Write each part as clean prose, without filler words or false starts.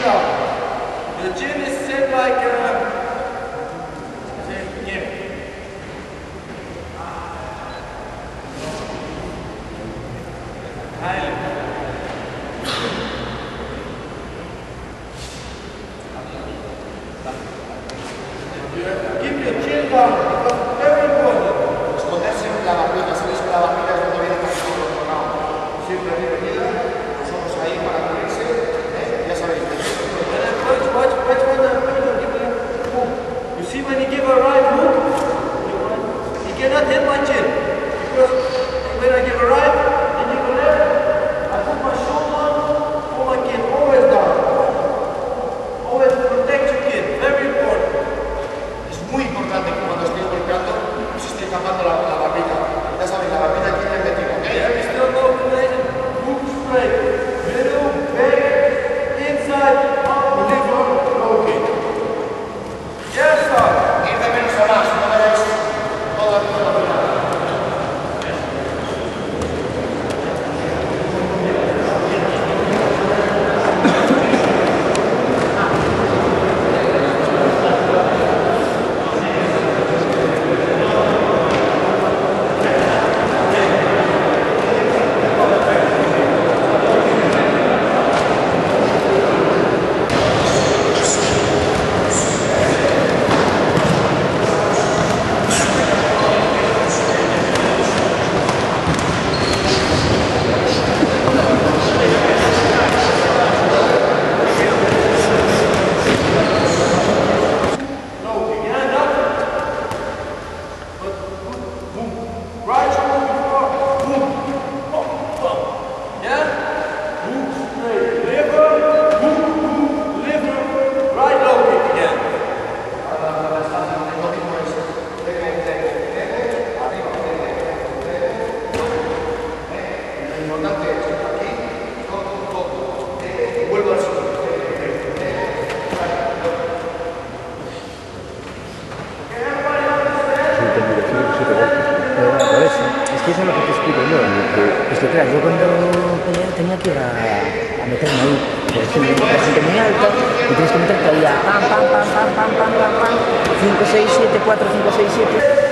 down. Your chin is set like here. Keep your chin down, because very important. Esconderse en la barbilla, sabéis que la barbilla es donde viene casi todo el programa. Siempre bienvenida, nosotros ahí para cubrirse, ya sabéis. Watch when the hook. You see when you give a right hook, you cannot hit my chin. Because when I give a right and give a left, I put my shoulder for my chin always down. Always protect your chin, very important. Es muy importante que cuando estoy golpeando no se esté tapando la barbilla. Ya sabéis, la barbilla aquí en el metido, ¿ok? Yeah, still calculated. Hook straight. Middle, back, inside, liver, low kick. Yes, sir. Ir de menos a más, no veréis todo el mundo final. Eso es lo que te explico yo. Es que claro, yo cuando tenía que ir a meterme ahí, pero es que me la gente muy alta y tienes que meterte ahí a pam, pam, pam, pam, pam, pam, pam, pam, 5, 6, 7, 4, 5, 6, 7.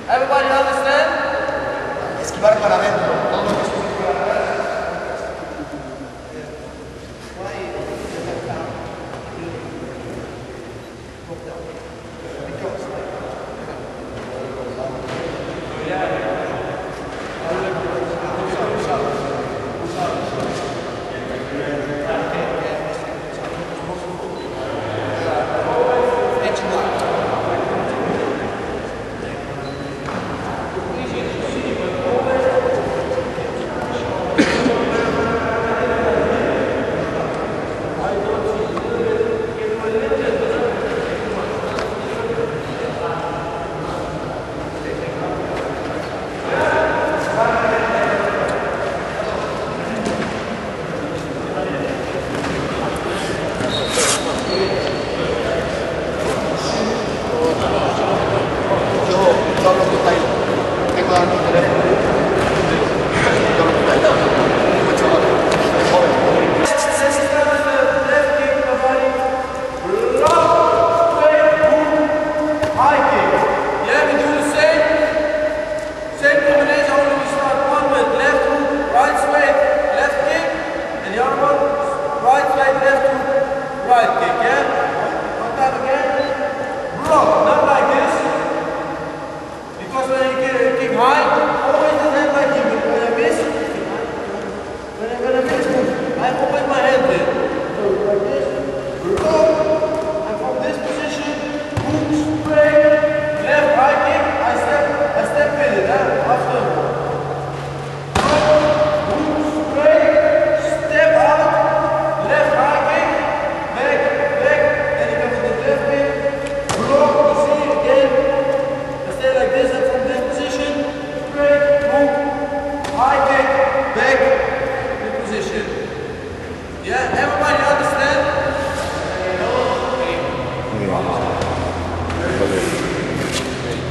Everybody understand? Esquivar para adentro.